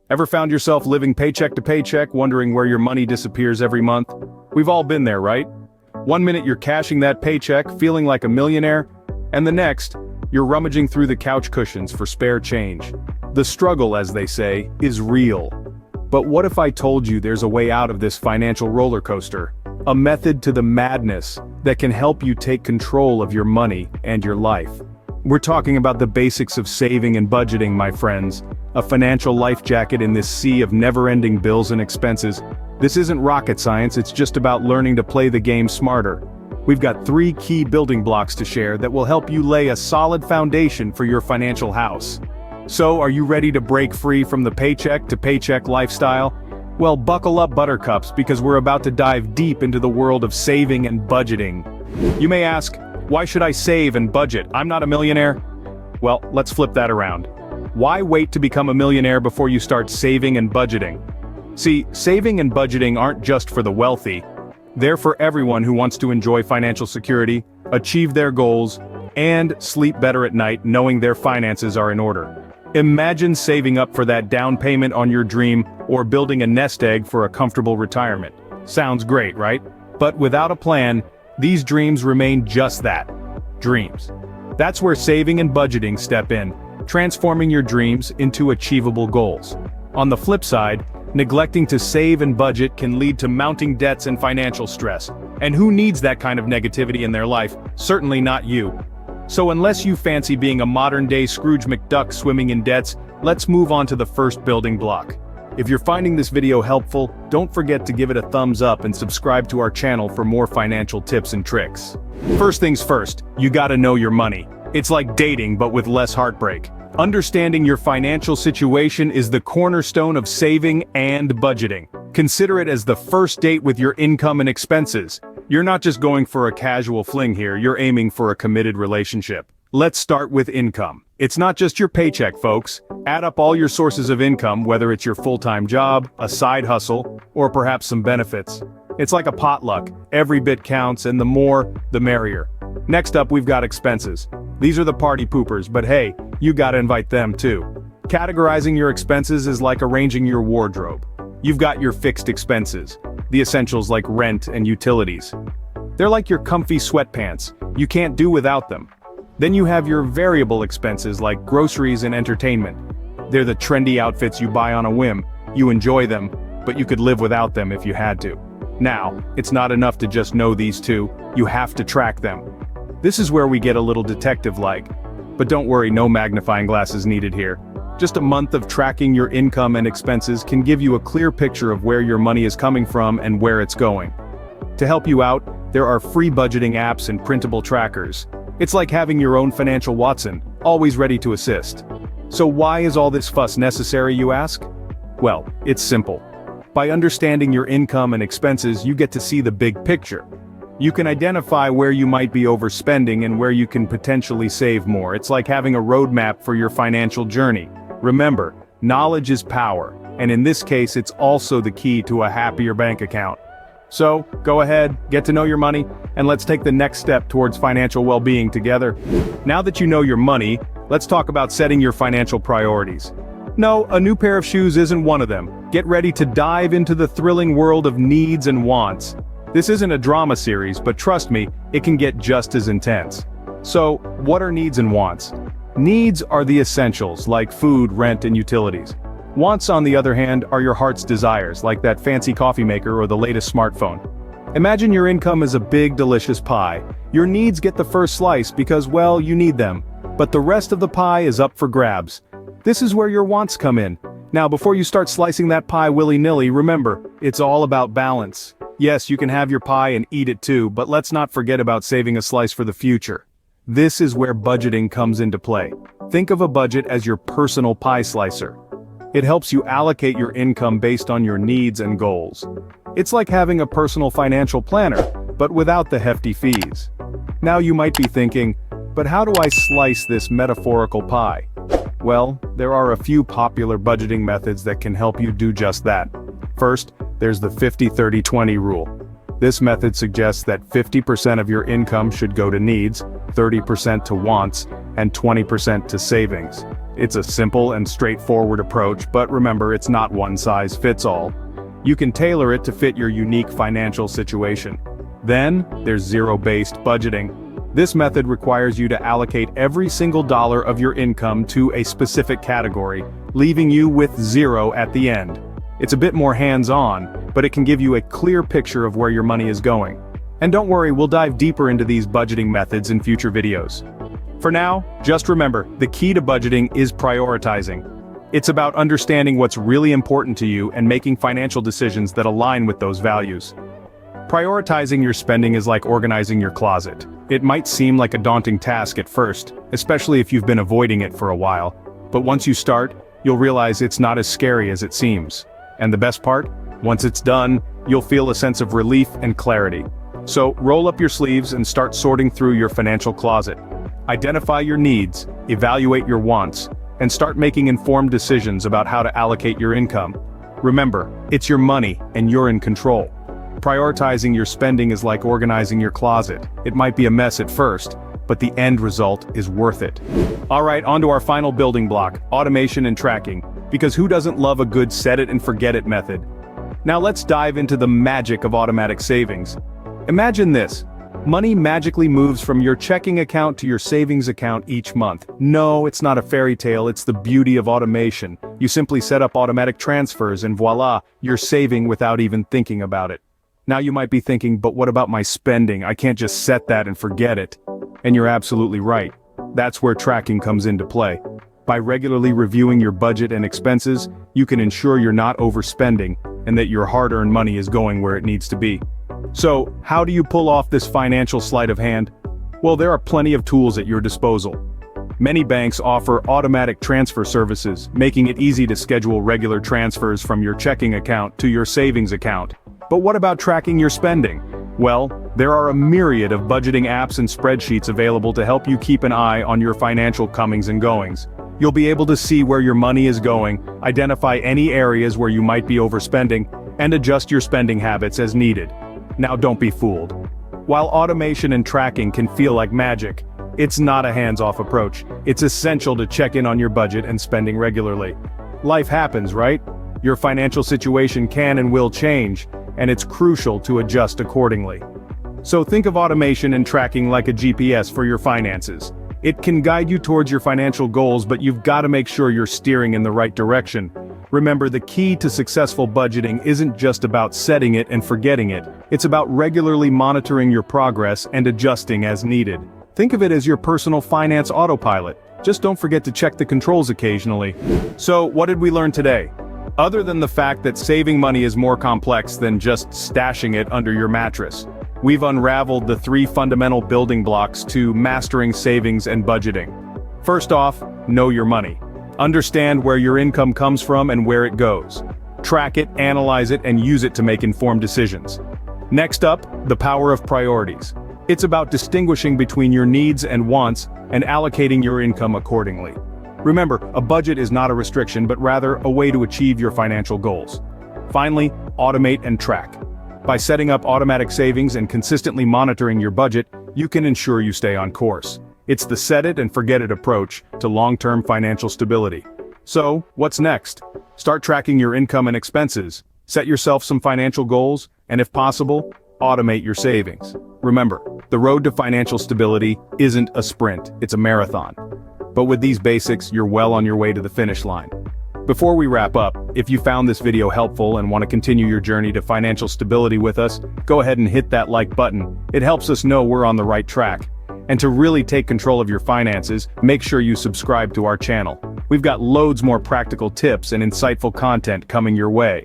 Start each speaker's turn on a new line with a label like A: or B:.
A: Ever found yourself living paycheck to paycheck, wondering where your money disappears every month? We've all been there, right? One minute you're cashing that paycheck, feeling like a millionaire, and the next, you're rummaging through the couch cushions for spare change. The struggle, as they say, is real. But what if I told you there's a way out of this financial roller coaster? A method to the madness that can help you take control of your money and your life. We're talking about the basics of saving and budgeting, my friends. A financial life jacket in this sea of never-ending bills and expenses. This isn't rocket science, it's just about learning to play the game smarter. We've got 3 key building blocks to share that will help you lay a solid foundation for your financial house. So, are you ready to break free from the paycheck to paycheck lifestyle? Well, buckle up, buttercups, because we're about to dive deep into the world of saving and budgeting. You may ask, why should I save and budget? I'm not a millionaire. Well, let's flip that around. Why wait to become a millionaire before you start saving and budgeting? See, saving and budgeting aren't just for the wealthy. They're for everyone who wants to enjoy financial security, achieve their goals, and sleep better at night knowing their finances are in order. Imagine saving up for that down payment on your dream or building a nest egg for a comfortable retirement. Sounds great, right? But without a plan, these dreams remain just that, dreams. That's where saving and budgeting step in, transforming your dreams into achievable goals. On the flip side, neglecting to save and budget can lead to mounting debts and financial stress. And who needs that kind of negativity in their life? Certainly not you. So unless you fancy being a modern-day Scrooge McDuck swimming in debts, let's move on to the first building block. If you're finding this video helpful, don't forget to give it a thumbs up and subscribe to our channel for more financial tips and tricks. First things first, you gotta know your money. It's like dating but with less heartbreak. Understanding your financial situation is the cornerstone of saving and budgeting. Consider it as the first date with your income and expenses. You're not just going for a casual fling here, you're aiming for a committed relationship. Let's start with income. It's not just your paycheck, folks. Add up all your sources of income, whether it's your full-time job, a side hustle, or perhaps some benefits. It's like a potluck. Every bit counts, and the more, the merrier. Next up, we've got expenses. These are the party poopers, but hey, you gotta invite them too. Categorizing your expenses is like arranging your wardrobe. You've got your fixed expenses, the essentials like rent and utilities. They're like your comfy sweatpants, you can't do without them. Then you have your variable expenses like groceries and entertainment. They're the trendy outfits you buy on a whim, you enjoy them, but you could live without them if you had to. Now, it's not enough to just know these two, you have to track them. This is where we get a little detective-like. But don't worry, no magnifying glasses needed here. Just a month of tracking your income and expenses can give you a clear picture of where your money is coming from and where it's going. To help you out, there are free budgeting apps and printable trackers. It's like having your own financial Watson, always ready to assist. So why is all this fuss necessary, you ask? Well, it's simple. By understanding your income and expenses, you get to see the big picture. You can identify where you might be overspending and where you can potentially save more. It's like having a roadmap for your financial journey. Remember, knowledge is power, and in this case it's also the key to a happier bank account. So, go ahead, get to know your money, and let's take the next step towards financial well-being together. Now that you know your money, let's talk about setting your financial priorities. No, a new pair of shoes isn't one of them. Get ready to dive into the thrilling world of needs and wants. This isn't a drama series, but trust me, it can get just as intense. So, what are needs and wants? Needs are the essentials, like food, rent, and utilities. Wants, on the other hand, are your heart's desires, like that fancy coffee maker or the latest smartphone. Imagine your income is a big, delicious pie. Your needs get the first slice because, well, you need them. But the rest of the pie is up for grabs. This is where your wants come in. Now, before you start slicing that pie willy-nilly, remember, it's all about balance. Yes, you can have your pie and eat it too, but let's not forget about saving a slice for the future. This is where budgeting comes into play. Think of a budget as your personal pie slicer. It helps you allocate your income based on your needs and goals. It's like having a personal financial planner, but without the hefty fees. Now you might be thinking, but how do I slice this metaphorical pie? Well, there are a few popular budgeting methods that can help you do just that. First, there's the 50-30-20 rule. This method suggests that 50% of your income should go to needs, 30% to wants, and 20% to savings. It's a simple and straightforward approach, but remember, it's not one size fits all. You can tailor it to fit your unique financial situation. Then, there's zero-based budgeting. This method requires you to allocate every single dollar of your income to a specific category, leaving you with zero at the end. It's a bit more hands-on, but it can give you a clear picture of where your money is going. And don't worry, we'll dive deeper into these budgeting methods in future videos. For now, just remember, the key to budgeting is prioritizing. It's about understanding what's really important to you and making financial decisions that align with those values. Prioritizing your spending is like organizing your closet. It might seem like a daunting task at first, especially if you've been avoiding it for a while. But once you start, you'll realize it's not as scary as it seems. And the best part? Once it's done, you'll feel a sense of relief and clarity. So, roll up your sleeves and start sorting through your financial closet. Identify your needs, evaluate your wants, and start making informed decisions about how to allocate your income. Remember, it's your money, and you're in control. Prioritizing your spending is like organizing your closet. It might be a mess at first, but the end result is worth it. Alright, on to our final building block, automation and tracking. Because who doesn't love a good set it and forget it method? Now let's dive into the magic of automatic savings. Imagine this. Money magically moves from your checking account to your savings account each month. No, it's not a fairy tale, it's the beauty of automation. You simply set up automatic transfers and voila, you're saving without even thinking about it. Now you might be thinking, but what about my spending? I can't just set that and forget it. And you're absolutely right. That's where tracking comes into play. By regularly reviewing your budget and expenses, you can ensure you're not overspending and that your hard-earned money is going where it needs to be. So, how do you pull off this financial sleight of hand? Well, there are plenty of tools at your disposal. Many banks offer automatic transfer services, making it easy to schedule regular transfers from your checking account to your savings account. But what about tracking your spending? Well, there are a myriad of budgeting apps and spreadsheets available to help you keep an eye on your financial comings and goings. You'll be able to see where your money is going, identify any areas where you might be overspending, and adjust your spending habits as needed. Now don't be fooled. While automation and tracking can feel like magic, it's not a hands-off approach. It's essential to check in on your budget and spending regularly. Life happens, right? Your financial situation can and will change, and it's crucial to adjust accordingly. So think of automation and tracking like a GPS for your finances. It can guide you towards your financial goals, but you've got to make sure you're steering in the right direction. Remember, the key to successful budgeting isn't just about setting it and forgetting it. It's about regularly monitoring your progress and adjusting as needed. Think of it as your personal finance autopilot. Just don't forget to check the controls occasionally. So, what did we learn today? Other than the fact that saving money is more complex than just stashing it under your mattress, we've unraveled the 3 fundamental building blocks to mastering savings and budgeting. First off, know your money. Understand where your income comes from and where it goes. Track it, analyze it, and use it to make informed decisions. Next up, the power of priorities. It's about distinguishing between your needs and wants and allocating your income accordingly. Remember, a budget is not a restriction, but rather a way to achieve your financial goals. Finally, automate and track. By setting up automatic savings and consistently monitoring your budget, you can ensure you stay on course. It's the set it and forget it approach to long-term financial stability. So, what's next? Start tracking your income and expenses, set yourself some financial goals, and if possible, automate your savings. Remember, the road to financial stability isn't a sprint, it's a marathon. But with these basics, you're well on your way to the finish line. Before we wrap up, if you found this video helpful and want to continue your journey to financial stability with us, go ahead and hit that like button. It helps us know we're on the right track. And to really take control of your finances, make sure you subscribe to our channel. We've got loads more practical tips and insightful content coming your way.